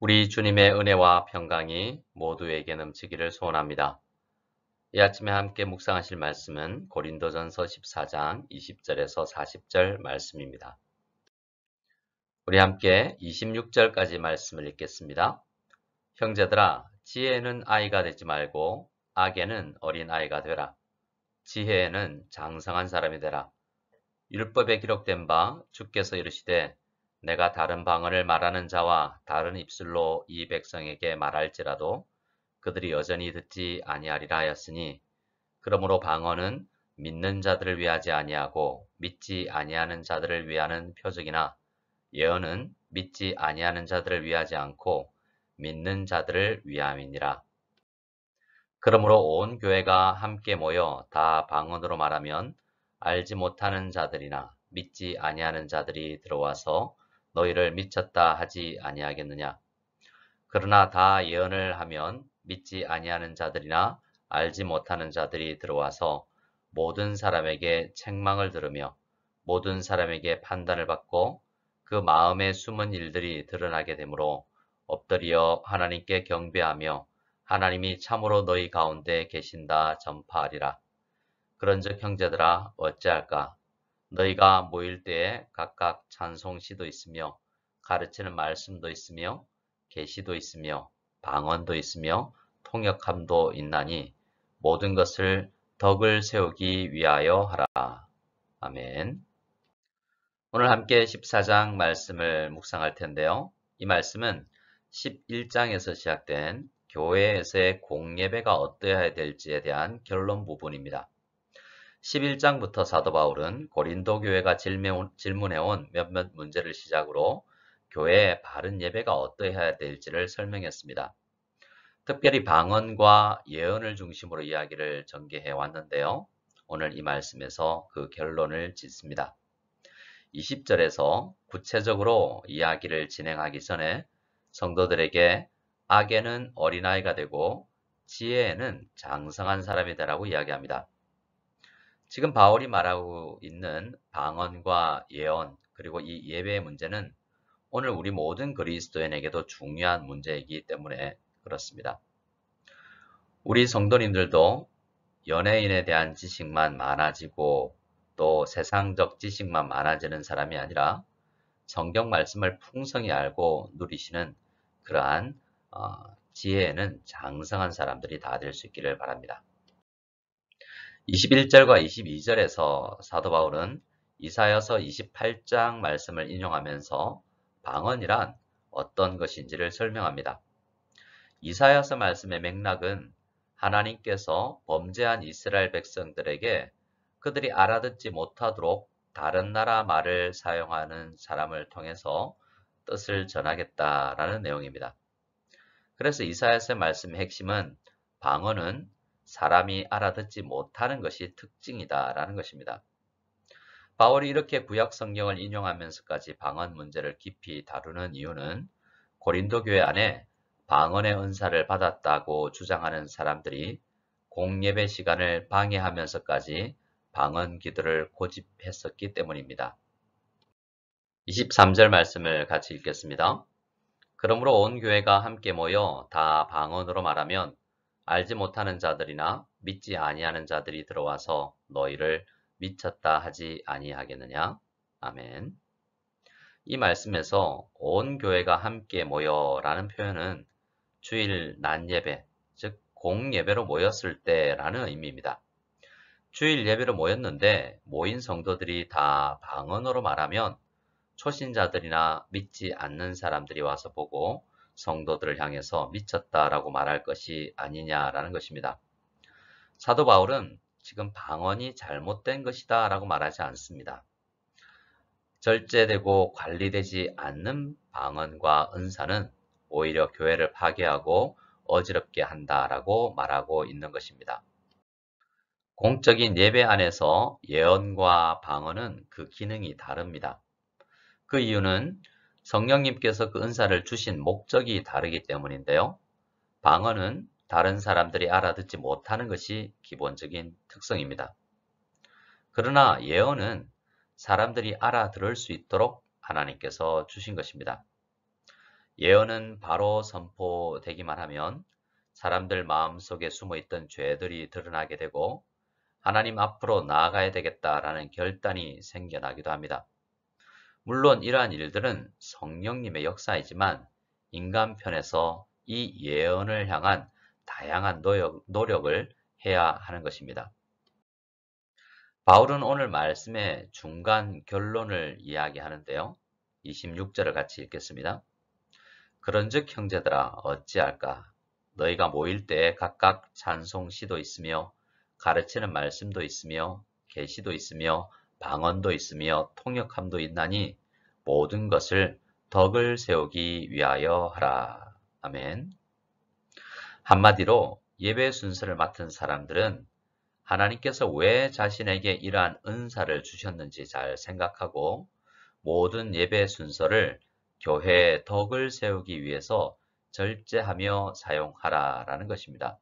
우리 주님의 은혜와 평강이 모두에게 넘치기를 소원합니다. 이 아침에 함께 묵상하실 말씀은 고린도전서 14장 20절에서 40절 말씀입니다. 우리 함께 26절까지 말씀을 읽겠습니다. 형제들아, 지혜에는 아이가 되지 말고 악에는 어린 아이가 되라. 지혜에는 장성한 사람이 되라. 율법에 기록된 바 주께서 이르시되 내가 다른 방언을 말하는 자와 다른 입술로 이 백성에게 말할지라도 그들이 여전히 듣지 아니하리라 하였으니 그러므로 방언은 믿는 자들을 위하지 아니하고 믿지 아니하는 자들을 위하는 표적이나 예언은 믿지 아니하는 자들을 위하지 않고 믿는 자들을 위함이니라. 그러므로 온 교회가 함께 모여 다 방언으로 말하면 알지 못하는 자들이나 믿지 아니하는 자들이 들어와서 너희를 미쳤다 하지 아니하겠느냐. 그러나 다 예언을 하면 믿지 아니하는 자들이나 알지 못하는 자들이 들어와서 모든 사람에게 책망을 들으며 모든 사람에게 판단을 받고 그 마음의 숨은 일들이 드러나게 되므로 엎드려 하나님께 경배하며 하나님이 참으로 너희 가운데 계신다 전파하리라. 그런즉 형제들아 어찌할까? 너희가 모일 때에 각각 찬송시도 있으며 가르치는 말씀도 있으며 계시도 있으며 방언도 있으며 통역함도 있나니 모든 것을 덕을 세우기 위하여 하라. 아멘. 오늘 함께 14장 말씀을 묵상할 텐데요. 이 말씀은 11장에서 시작된 교회에서의 공예배가 어떠해야 될지에 대한 결론 부분입니다. 11장부터 사도 바울은 고린도 교회가 질문해온 몇몇 문제를 시작으로 교회의 바른 예배가 어떠해야 될지를 설명했습니다. 특별히 방언과 예언을 중심으로 이야기를 전개해 왔는데요. 오늘 이 말씀에서 그 결론을 짓습니다. 20절에서 구체적으로 이야기를 진행하기 전에 성도들에게 악에는 어린아이가 되고 지혜에는 장성한 사람이 되라고 이야기합니다. 지금 바울이 말하고 있는 방언과 예언 그리고 이 예배의 문제는 오늘 우리 모든 그리스도인에게도 중요한 문제이기 때문에 그렇습니다. 우리 성도님들도 연예인에 대한 지식만 많아지고 또 세상적 지식만 많아지는 사람이 아니라 성경 말씀을 풍성히 알고 누리시는 그러한 지혜에는 장성한 사람들이 다 될 수 있기를 바랍니다. 21절과 22절에서 사도 바울은 이사야서 28장 말씀을 인용하면서 방언이란 어떤 것인지를 설명합니다. 이사야서 말씀의 맥락은 하나님께서 범죄한 이스라엘 백성들에게 그들이 알아듣지 못하도록 다른 나라 말을 사용하는 사람을 통해서 뜻을 전하겠다라는 내용입니다. 그래서 이사야서의 말씀의 핵심은 방언은 사람이 알아듣지 못하는 것이 특징이다라는 것입니다. 바울이 이렇게 구약 성경을 인용하면서까지 방언 문제를 깊이 다루는 이유는 고린도 교회 안에 방언의 은사를 받았다고 주장하는 사람들이 공예배 시간을 방해하면서까지 방언 기도를 고집했었기 때문입니다. 23절 말씀을 같이 읽겠습니다. 그러므로 온 교회가 함께 모여 다 방언으로 말하면 알지 못하는 자들이나 믿지 아니하는 자들이 들어와서 너희를 미쳤다 하지 아니하겠느냐? 아멘. 이 말씀에서 온 교회가 함께 모여라는 표현은 주일 낮 예배, 즉 공예배로 모였을 때라는 의미입니다. 주일 예배로 모였는데 모인 성도들이 다 방언으로 말하면 초신자들이나 믿지 않는 사람들이 와서 보고 성도들을 향해서 미쳤다라고 말할 것이 아니냐라는 것입니다. 사도 바울은 지금 방언이 잘못된 것이다 라고 말하지 않습니다. 절제되고 관리되지 않는 방언과 은사는 오히려 교회를 파괴하고 어지럽게 한다라고 말하고 있는 것입니다. 공적인 예배 안에서 예언과 방언은 그 기능이 다릅니다. 그 이유는 성령님께서 그 은사를 주신 목적이 다르기 때문인데요. 방언은 다른 사람들이 알아듣지 못하는 것이 기본적인 특성입니다. 그러나 예언은 사람들이 알아들을 수 있도록 하나님께서 주신 것입니다. 예언은 바로 선포되기만 하면 사람들 마음속에 숨어있던 죄들이 드러나게 되고 하나님 앞으로 나아가야 되겠다라는 결단이 생겨나기도 합니다. 물론 이러한 일들은 성령님의 역사이지만 인간 편에서 이 예언을 향한 다양한 노력을 해야 하는 것입니다. 바울은 오늘 말씀의 중간 결론을 이야기하는데요. 26절을 같이 읽겠습니다. 그런즉 형제들아 어찌할까? 너희가 모일 때에 각각 찬송시도 있으며 가르치는 말씀도 있으며 계시도 있으며 방언도 있으며 통역함도 있나니 모든 것을 덕을 세우기 위하여 하라. 아멘. 한마디로 예배 순서를 맡은 사람들은 하나님께서 왜 자신에게 이러한 은사를 주셨는지 잘 생각하고 모든 예배 순서를 교회의 덕을 세우기 위해서 절제하며 사용하라라는 것입니다.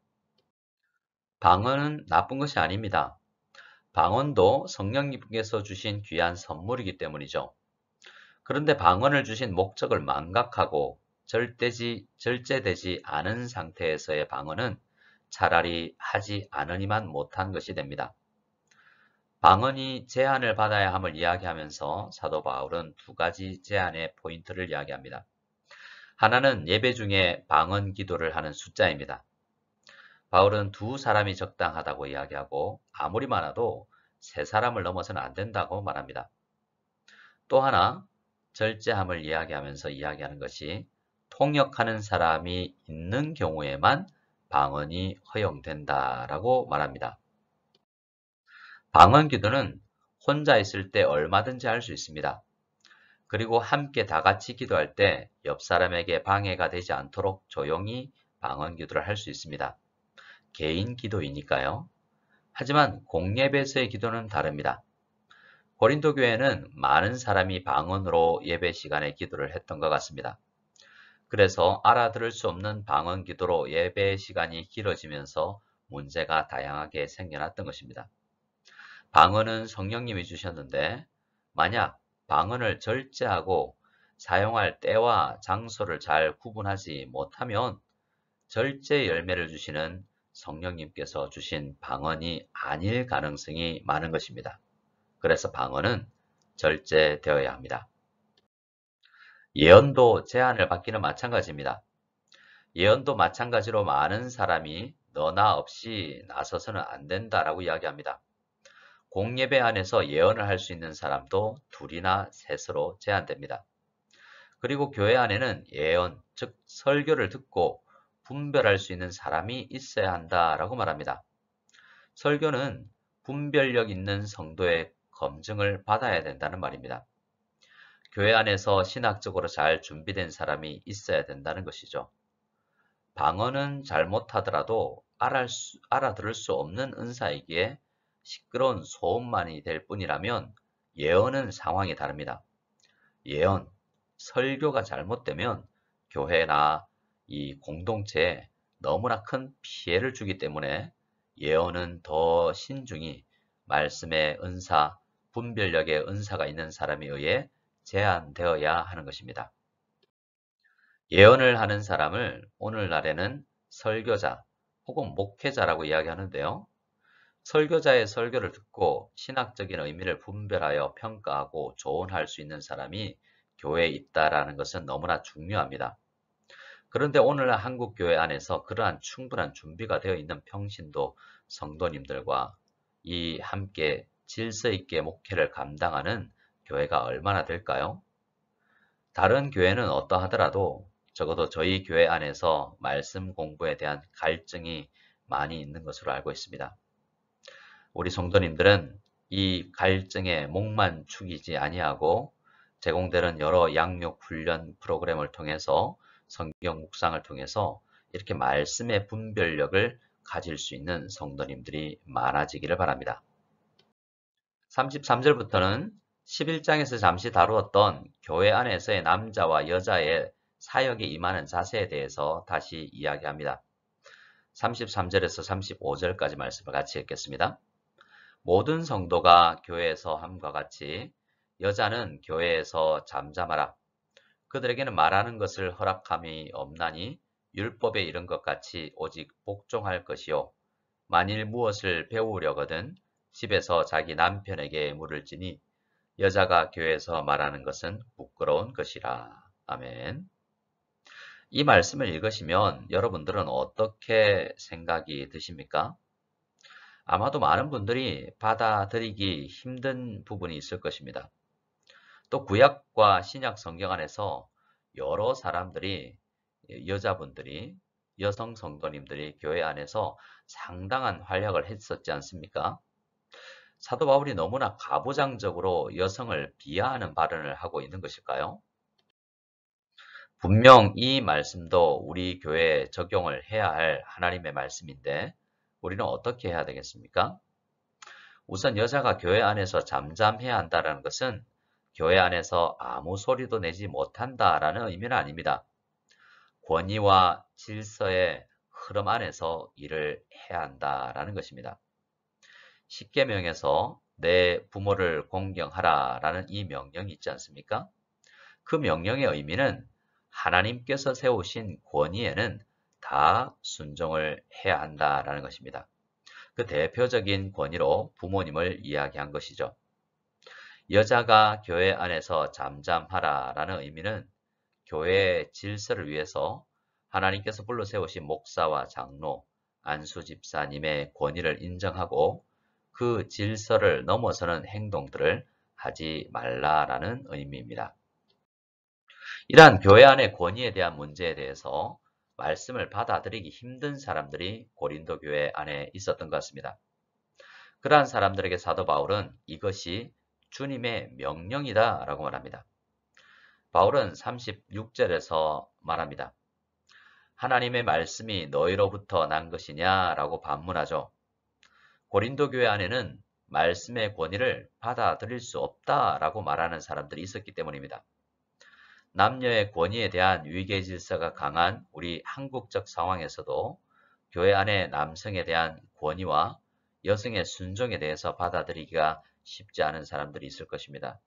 방언은 나쁜 것이 아닙니다. 방언도 성령님께서 주신 귀한 선물이기 때문이죠. 그런데 방언을 주신 목적을 망각하고 절제되지 않은 상태에서의 방언은 차라리 하지 않으니만 못한 것이 됩니다. 방언이 제한을 받아야 함을 이야기하면서 사도 바울은 두 가지 제한의 포인트를 이야기합니다. 하나는 예배 중에 방언 기도를 하는 숫자입니다. 바울은 두 사람이 적당하다고 이야기하고 아무리 많아도 세 사람을 넘어서는 안 된다고 말합니다. 또 하나 절제함을 이야기하면서 이야기하는 것이 통역하는 사람이 있는 경우에만 방언이 허용된다라고 말합니다. 방언 기도는 혼자 있을 때 얼마든지 할 수 있습니다. 그리고 함께 다 같이 기도할 때 옆 사람에게 방해가 되지 않도록 조용히 방언 기도를 할 수 있습니다. 개인 기도이니까요. 하지만 공예배에서의 기도는 다릅니다. 고린도 교회는 많은 사람이 방언으로 예배 시간에 기도를 했던 것 같습니다. 그래서 알아들을 수 없는 방언 기도로 예배 시간이 길어지면서 문제가 다양하게 생겨났던 것입니다. 방언은 성령님이 주셨는데 만약 방언을 절제하고 사용할 때와 장소를 잘 구분하지 못하면 절제 열매를 주시는 성령님께서 주신 방언이 아닐 가능성이 많은 것입니다. 그래서 방언은 절제되어야 합니다. 예언도 제한을 받기는 마찬가지입니다. 예언도 마찬가지로 많은 사람이 너나 없이 나서서는 안 된다라고 이야기합니다. 공예배 안에서 예언을 할 수 있는 사람도 둘이나 셋으로 제한됩니다. 그리고 교회 안에는 예언, 즉 설교를 듣고 분별할 수 있는 사람이 있어야 한다라고 말합니다. 설교는 분별력 있는 성도의 검증을 받아야 된다는 말입니다. 교회 안에서 신학적으로 잘 준비된 사람이 있어야 된다는 것이죠. 방언은 잘못하더라도 알아들을 수 없는 은사이기에 시끄러운 소음만이 될 뿐이라면 예언은 상황이 다릅니다. 예언, 설교가 잘못되면 교회나 이 공동체에 너무나 큰 피해를 주기 때문에 예언은 더 신중히 말씀의 은사, 분별력의 은사가 있는 사람에 의해 제한되어야 하는 것입니다. 예언을 하는 사람을 오늘날에는 설교자 혹은 목회자라고 이야기하는데요. 설교자의 설교를 듣고 신학적인 의미를 분별하여 평가하고 조언할 수 있는 사람이 교회에 있다라는 것은 너무나 중요합니다. 그런데 오늘날 한국 교회 안에서 그러한 충분한 준비가 되어 있는 평신도 성도님들과 이 함께 질서 있게 목회를 감당하는 교회가 얼마나 될까요? 다른 교회는 어떠하더라도 적어도 저희 교회 안에서 말씀 공부에 대한 갈증이 많이 있는 것으로 알고 있습니다. 우리 성도님들은 이 갈증에 목만 축이지 아니하고 제공되는 여러 양육 훈련 프로그램을 통해서 성경 묵상을 통해서 이렇게 말씀의 분별력을 가질 수 있는 성도님들이 많아지기를 바랍니다. 33절부터는 11장에서 잠시 다루었던 교회 안에서의 남자와 여자의 사역에 임하는 자세에 대해서 다시 이야기합니다. 33절에서 35절까지 말씀을 같이 읽겠습니다. 모든 성도가 교회에서 함과 같이 여자는 교회에서 잠잠하라. 그들에게는 말하는 것을 허락함이 없나니 율법에 이른 것 같이 오직 복종할 것이요. 만일 무엇을 배우려거든 집에서 자기 남편에게 물을지니 여자가 교회에서 말하는 것은 부끄러운 것이라. 아멘. 이 말씀을 읽으시면 여러분들은 어떻게 생각이 드십니까? 아마도 많은 분들이 받아들이기 힘든 부분이 있을 것입니다. 또 구약과 신약 성경 안에서 여러 사람들이, 여자분들이, 여성 성도님들이 교회 안에서 상당한 활약을 했었지 않습니까? 사도 바울이 너무나 가부장적으로 여성을 비하하는 발언을 하고 있는 것일까요? 분명 이 말씀도 우리 교회에 적용을 해야 할 하나님의 말씀인데 우리는 어떻게 해야 되겠습니까? 우선 여자가 교회 안에서 잠잠해야 한다는 것은 교회 안에서 아무 소리도 내지 못한다라는 의미는 아닙니다. 권위와 질서의 흐름 안에서 일을 해야 한다라는 것입니다. 십계명에서 내 부모를 공경하라라는 이 명령이 있지 않습니까? 그 명령의 의미는 하나님께서 세우신 권위에는 다 순종을 해야 한다라는 것입니다. 그 대표적인 권위로 부모님을 이야기한 것이죠. 여자가 교회 안에서 잠잠하라라는 의미는 교회의 질서를 위해서 하나님께서 불러 세우신 목사와 장로, 안수 집사님의 권위를 인정하고 그 질서를 넘어서는 행동들을 하지 말라라는 의미입니다. 이러한 교회 안의 권위에 대한 문제에 대해서 말씀을 받아들이기 힘든 사람들이 고린도 교회 안에 있었던 것 같습니다. 그러한 사람들에게 사도 바울은 이것이 주님의 명령이다 라고 말합니다. 바울은 36절에서 말합니다. 하나님의 말씀이 너희로부터 난 것이냐 라고 반문하죠. 고린도 교회 안에는 말씀의 권위를 받아들일 수 없다라고 말하는 사람들이 있었기 때문입니다. 남녀의 권위에 대한 위계 질서가 강한 우리 한국적 상황에서도 교회 안에 남성에 대한 권위와 여성의 순종에 대해서 받아들이기가 쉽지 않은 사람들이 있을 것입니다.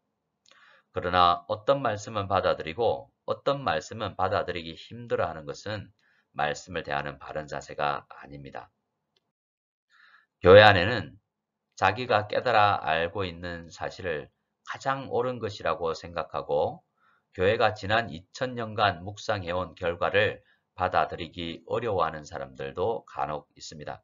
그러나 어떤 말씀은 받아들이고 어떤 말씀은 받아들이기 힘들어하는 것은 말씀을 대하는 바른 자세가 아닙니다. 교회 안에는 자기가 깨달아 알고 있는 사실을 가장 옳은 것이라고 생각하고 교회가 지난 2000년간 묵상해온 결과를 받아들이기 어려워하는 사람들도 간혹 있습니다.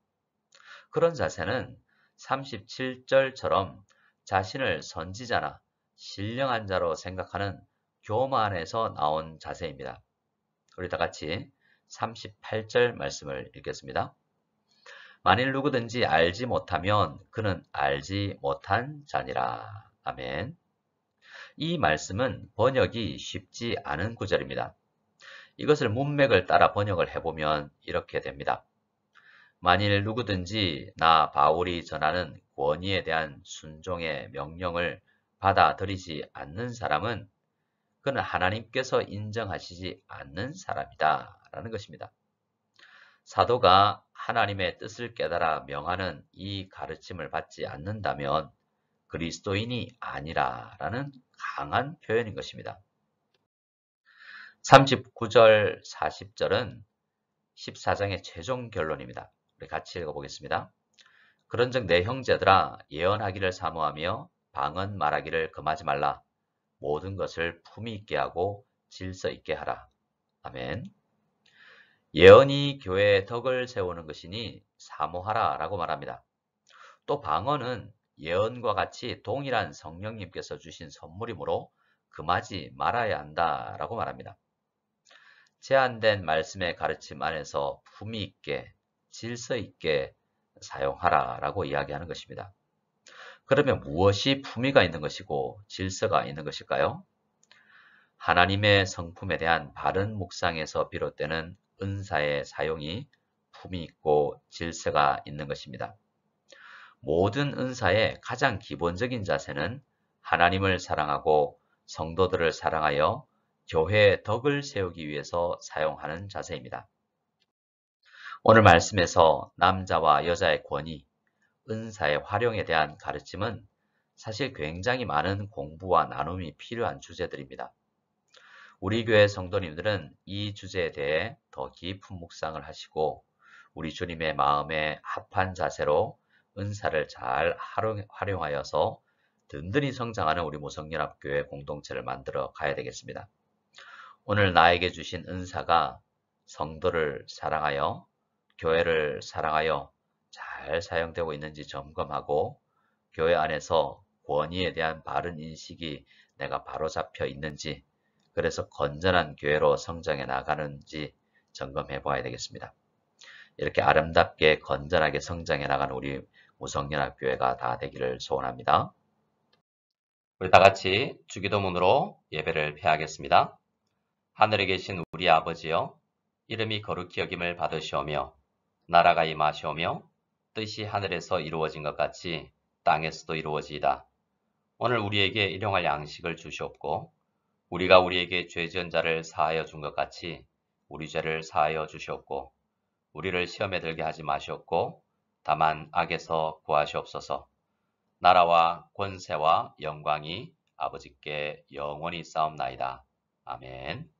그런 자세는 37절처럼 자신을 선지자나 신령한 자로 생각하는 교만에서 나온 자세입니다. 우리 다 같이 38절 말씀을 읽겠습니다. 만일 누구든지 알지 못하면 그는 알지 못한 자니라. 아멘. 이 말씀은 번역이 쉽지 않은 구절입니다. 이것을 문맥을 따라 번역을 해보면 이렇게 됩니다. 만일 누구든지 나 바울이 전하는 권위에 대한 순종의 명령을 받아들이지 않는 사람은 그는 하나님께서 인정하시지 않는 사람이다 라는 것입니다. 사도가 하나님의 뜻을 깨달아 명하는 이 가르침을 받지 않는다면 그리스도인이 아니라라는 강한 표현인 것입니다. 39절, 40절은 14장의 최종 결론입니다. 우리 같이 읽어보겠습니다. 그런즉 내 형제들아 예언하기를 사모하며 방언 말하기를 금하지 말라. 모든 것을 품위 있게 하고 질서 있게 하라. 아멘. 예언이 교회의 덕을 세우는 것이니 사모하라 라고 말합니다. 또 방언은 예언과 같이 동일한 성령님께서 주신 선물이므로 금하지 말아야 한다 라고 말합니다. 제한된 말씀의 가르침 안에서 품위 있게 질서 있게 사용하라 라고 이야기하는 것입니다. 그러면 무엇이 품위가 있는 것이고 질서가 있는 것일까요? 하나님의 성품에 대한 바른 묵상에서 비롯되는 은사의 사용이 품위 있고 질서가 있는 것입니다. 모든 은사의 가장 기본적인 자세는 하나님을 사랑하고 성도들을 사랑하여 교회의 덕을 세우기 위해서 사용하는 자세입니다. 오늘 말씀에서 남자와 여자의 권위, 은사의 활용에 대한 가르침은 사실 굉장히 많은 공부와 나눔이 필요한 주제들입니다. 우리 교회 성도님들은 이 주제에 대해 더 깊은 묵상을 하시고 우리 주님의 마음에 합한 자세로 은사를 잘 활용하여서 든든히 성장하는 우리 모성연합교회 공동체를 만들어 가야 되겠습니다. 오늘 나에게 주신 은사가 성도를 사랑하여 교회를 사랑하여 잘 사용되고 있는지 점검하고 교회 안에서 권위에 대한 바른 인식이 내가 바로잡혀 있는지, 그래서 건전한 교회로 성장해 나가는지 점검해 봐야 되겠습니다. 이렇게 아름답게 건전하게 성장해 나가는 우리 무성연합교회가 다 되기를 소원합니다. 우리 다 같이 주기도문으로 예배를 폐하겠습니다. 하늘에 계신 우리 아버지여, 이름이 거룩히 여김을 받으시오며 나라가 임하시오며 뜻이 하늘에서 이루어진 것 같이 땅에서도 이루어지이다. 오늘 우리에게 일용할 양식을 주시옵고 우리가 우리에게 죄 지은 자를 사하여 준 것 같이 우리 죄를 사하여 주시옵고 우리를 시험에 들게 하지 마시옵고 다만 악에서 구하시옵소서. 나라와 권세와 영광이 아버지께 영원히 싸움나이다. 아멘.